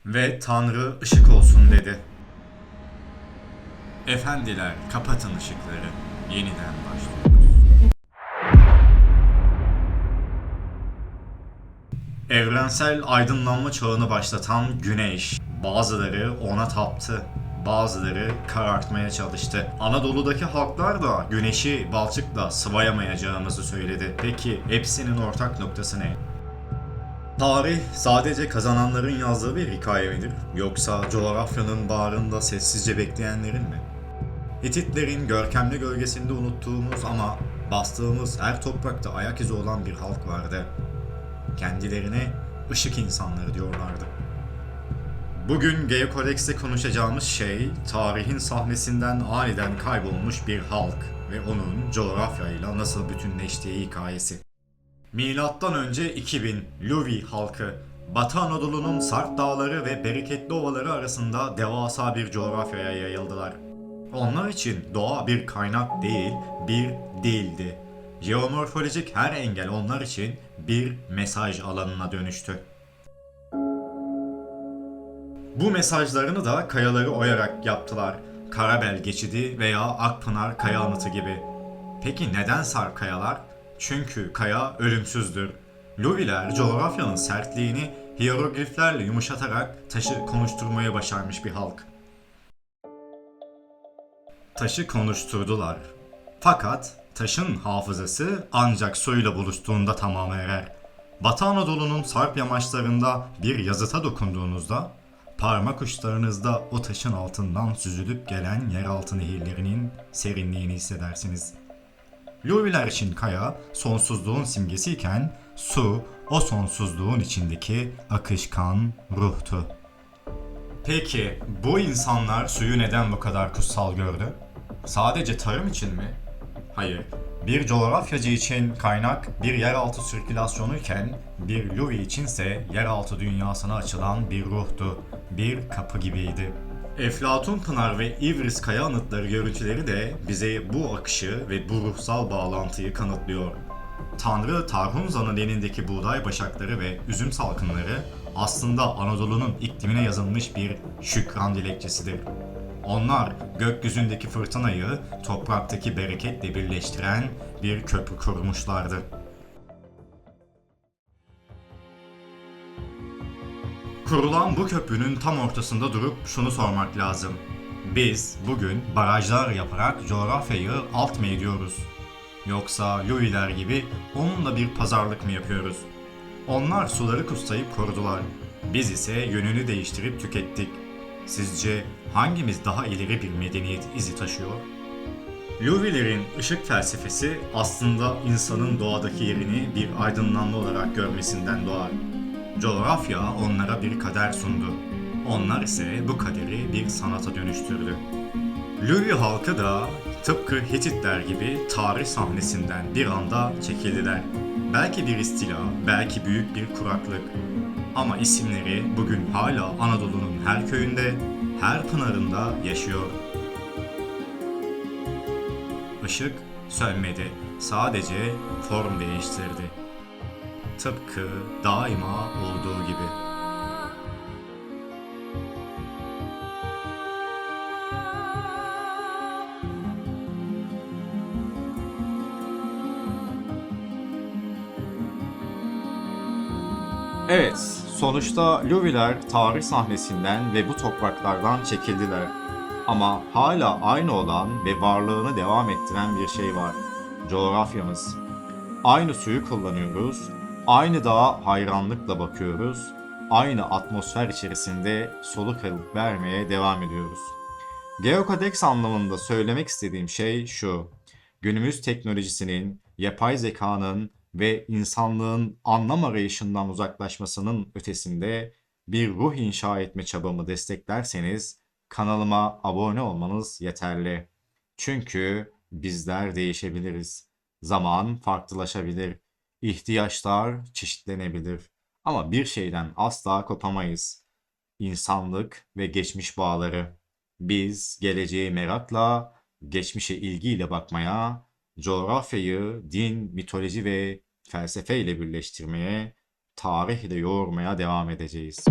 Ve Tanrı ışık olsun dedi. Efendiler, kapatın ışıkları. Yeniden başlıyoruz. Evrensel aydınlanma çağını başlatan Güneş. Bazıları ona taptı. Bazıları karartmaya çalıştı. Anadolu'daki halklar da güneşi balçıkla sıvayamayacağımızı söyledi. Peki hepsinin ortak noktası ne? Tarih sadece kazananların yazdığı bir hikaye midir? Yoksa coğrafyanın bağrında sessizce bekleyenlerin mi? Hititlerin görkemli gölgesinde unuttuğumuz ama bastığımız her toprakta ayak izi olan bir halk vardı. Kendilerine ışık insanları diyorlardı. Bugün Geokodex'te konuşacağımız şey, tarihin sahnesinden aniden kaybolmuş bir halk ve onun coğrafyayla nasıl bütünleştiği hikayesi. Milattan önce 2000 Luvi halkı, Batı Anadolu'nun Sarp dağları ve bereketli ovaları arasında devasa bir coğrafyaya yayıldılar. Onlar için doğa bir kaynak değil, bir dildi. Jeomorfolojik her engel onlar için bir mesaj alanına dönüştü. Bu mesajlarını da kayaları oyarak yaptılar. Karabel geçidi veya Akpınar kaya anıtı gibi. Peki neden sarp kayalar? Çünkü kaya ölümsüzdür. Luviler coğrafyanın sertliğini hierogliflerle yumuşatarak taşı konuşturmaya başarmış bir halk. Taşı konuşturdular. Fakat taşın hafızası ancak suyla buluştuğunda tamama erer. Batı Anadolu'nun sarp yamaçlarında bir yazıta dokunduğunuzda parmak uçlarınızda o taşın altından süzülüp gelen yeraltı nehirlerinin serinliğini hissedersiniz. Luviler için kaya sonsuzluğun simgesiyken su o sonsuzluğun içindeki akışkan ruhtu. Peki bu insanlar suyu neden bu kadar kutsal gördü? Sadece tarım için mi? Hayır. Bir coğrafyacı için kaynak bir yeraltı sirkülasyonuyken bir Luvi içinse yeraltı dünyasına açılan bir ruhtu, bir kapı gibiydi. Eflatun Pınar ve İvris kaya anıtları görüntüleri de bize bu akışı ve bu ruhsal bağlantıyı kanıtlıyor. Tanrı Tarhunza'nın elindeki buğday başakları ve üzüm salkımları aslında Anadolu'nun iklimine yazılmış bir şükran dilekçesidir. Onlar gökyüzündeki fırtınayı topraktaki bereketle birleştiren bir köprü kurmuşlardı. Kurulan bu köprünün tam ortasında durup şunu sormak lazım. Biz bugün barajlar yaparak coğrafyayı alt mı ediyoruz? Yoksa Louis'ler gibi onunla bir pazarlık mı yapıyoruz? Onlar suları kutlayıp korudular. Biz ise yönünü değiştirip tükettik. Sizce hangimiz daha ileri bir medeniyet izi taşıyor? Louis'lerin ışık felsefesi aslında insanın doğadaki yerini bir aydınlanma olarak görmesinden doğar. Coğrafya onlara bir kader sundu. Onlar ise bu kaderi bir sanata dönüştürdü. Louis halkı da tıpkı Hititler gibi tarih sahnesinden bir anda çekildiler. Belki bir istila, belki büyük bir kuraklık. Ama isimleri bugün hala Anadolu'nun her köyünde, her pınarında yaşıyor. Işık sönmedi, sadece form değiştirdi. Tıpkı daima olduğu gibi. Evet, sonuçta Louis'ler tarih sahnesinden ve bu topraklardan çekildiler. Ama hala aynı olan ve varlığını devam ettiren bir şey var. Coğrafyamız. Aynı suyu kullanıyoruz, aynı dağa hayranlıkla bakıyoruz, aynı atmosfer içerisinde soluk alıp vermeye devam ediyoruz. Geokodex anlamında söylemek istediğim şey şu: günümüz teknolojisinin, yapay zekanın ve insanlığın anlam arayışından uzaklaşmasının ötesinde bir ruh inşa etme çabamı desteklerseniz kanalıma abone olmanız yeterli. Çünkü bizler değişebiliriz. Zaman farklılaşabilir. İhtiyaçlar çeşitlenebilir. Ama bir şeyden asla kopamayız: İnsanlık ve geçmiş bağları. Biz geleceğe merakla, geçmişe ilgiyle bakmaya, coğrafyayı din, mitoloji ve felsefeyle birleştirmeye, tarihle yoğurmaya devam edeceğiz.